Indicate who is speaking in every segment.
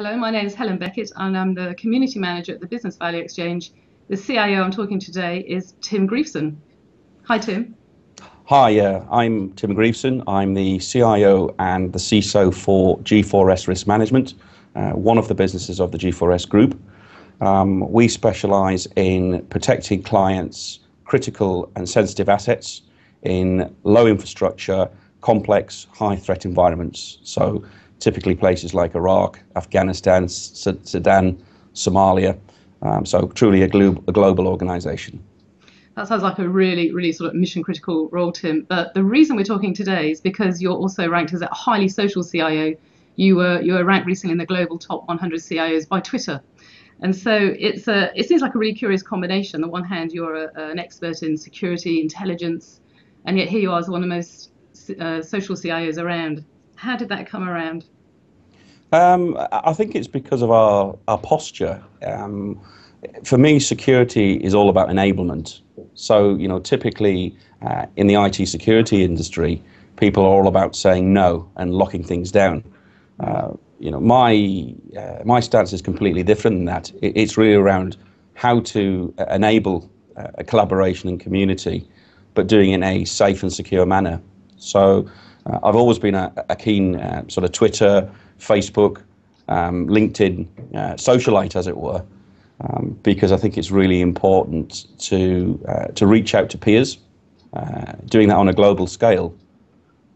Speaker 1: Hello, my name is Helen Beckett and I'm the Community Manager at the Business Value Exchange. The CIO I'm talking today is Tim Grieveson. Hi, Tim.
Speaker 2: Hi, I'm Tim Grieveson. I'm the CIO and the CISO for G4S Risk Management, one of the businesses of the G4S group. We specialize in protecting clients' critical and sensitive assets in low infrastructure, complex, high threat environments. So typically places like Iraq, Afghanistan, Sudan, Somalia. So truly a global organization.
Speaker 1: That sounds like a really sort of mission critical role, Tim. But the reason we're talking today is because you're also ranked as a highly social CIO. You were ranked recently in the global top 100 CIOs by Twitter. And so it seems like a really curious combination. On the one hand, you're an expert in security, intelligence, and yet here you are as one of the most social CIOs around. How did that come around?
Speaker 2: I think it's because of our posture. For me, security is all about enablement. So, typically in the IT security industry, people are all about saying no and locking things down. My stance is completely different than that. It's really around how to enable a collaboration and community, but doing it in a safe and secure manner. So I've always been a keen sort of Twitter, Facebook, LinkedIn socialite, as it were, because I think it's really important to reach out to peers, doing that on a global scale.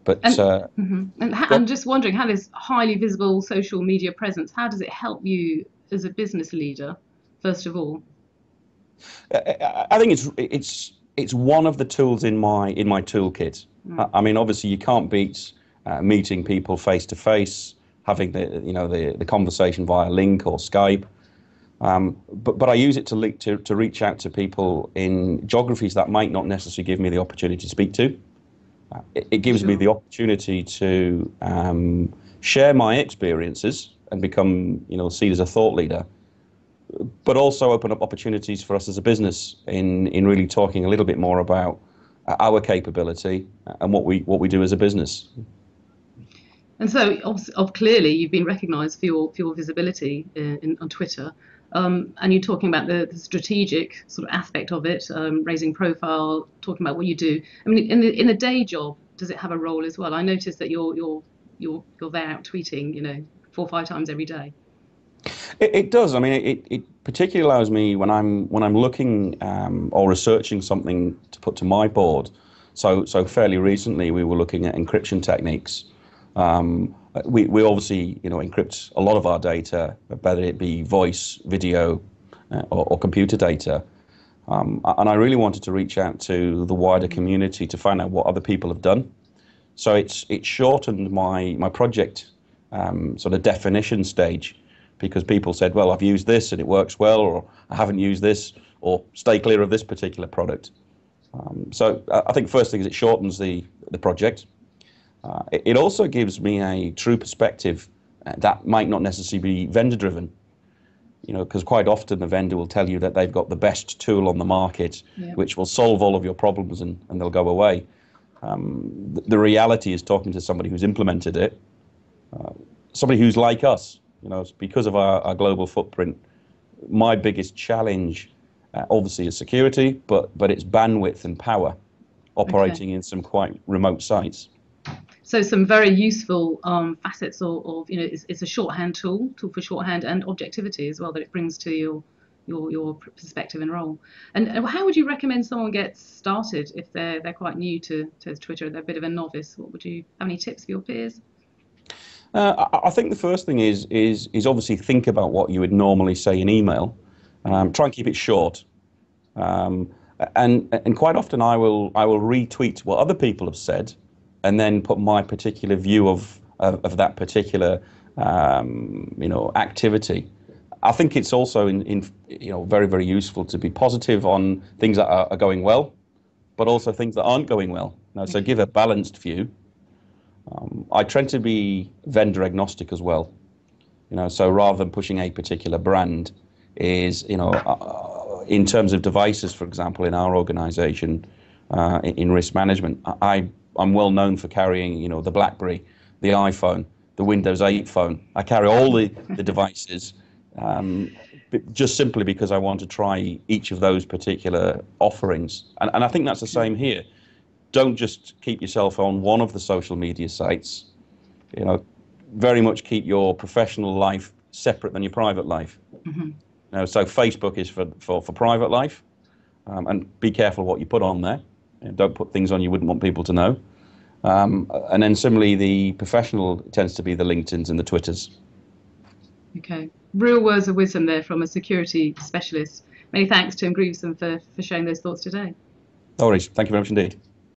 Speaker 2: But
Speaker 1: I'm just wondering how this highly visible social media presence, how does it help you as a business leader, first of all?
Speaker 2: I think it's one of the tools in my toolkit. I mean, obviously, you can't beat meeting people face to face, having the conversation via link or Skype. But I use it to reach out to people in geographies that might not necessarily give me the opportunity to speak to. It gives me the opportunity to share my experiences and become, seen as a thought leader, but also open up opportunities for us as a business in really talking a little bit more about our capability and what we do as a business.
Speaker 1: And so, clearly, you've been recognised for your visibility on Twitter, and you're talking about the strategic sort of aspect of it, raising profile, talking about what you do. I mean, in the day job, does it have a role as well? I noticed that you're there out tweeting, 4 or 5 times every day.
Speaker 2: It does. I mean, it particularly allows me when I'm looking or researching something to put to my board. So fairly recently, we were looking at encryption techniques. We obviously, encrypt a lot of our data, whether it be voice, video, or computer data. And I really wanted to reach out to the wider community to find out what other people have done. So it shortened my project sort of definition stage, because people said, well, I've used this and it works well, or I haven't used this, or stay clear of this particular product. So I think first thing is it shortens the project. It also gives me a true perspective that might not necessarily be vendor driven, because quite often the vendor will tell you that they've got the best tool on the market, which will solve all of your problems and they'll go away. The reality is talking to somebody who's implemented it, somebody who's like us, because of our global footprint. My biggest challenge obviously is security, but it's bandwidth and power operating in some quite remote sites.
Speaker 1: So some very useful facets of it's a shorthand tool for shorthand and objectivity as well that it brings to your perspective and role. And how would you recommend someone get started if they're quite new to Twitter, they're a bit of a novice? What would you have any tips for your peers?
Speaker 2: I think the first thing is obviously think about what you would normally say in email. Try and keep it short. And quite often I will retweet what other people have said, and then put my particular view of that particular activity. I think it's also very, very useful to be positive on things that are going well, but also things that aren't going well. So give a balanced view. I tend to be vendor agnostic as well. So rather than pushing a particular brand, in terms of devices, for example, in our organization, in risk management, I'm well known for carrying, the BlackBerry, the iPhone, the Windows 8 phone. I carry all the devices, just simply because I want to try each of those particular offerings. And I think that's the same here. Don't just keep yourself on one of the social media sites. You know, very much keep your professional life separate than your private life.
Speaker 1: Mm-hmm.
Speaker 2: So Facebook is for private life, and be careful what you put on there. Don't put things on you wouldn't want people to know. And then similarly, the professional tends to be the LinkedIns and the Twitters.
Speaker 1: Okay. Real words of wisdom there from a security specialist. Many thanks to Grieveson for sharing those thoughts today.
Speaker 2: No worries. Thank you very much indeed.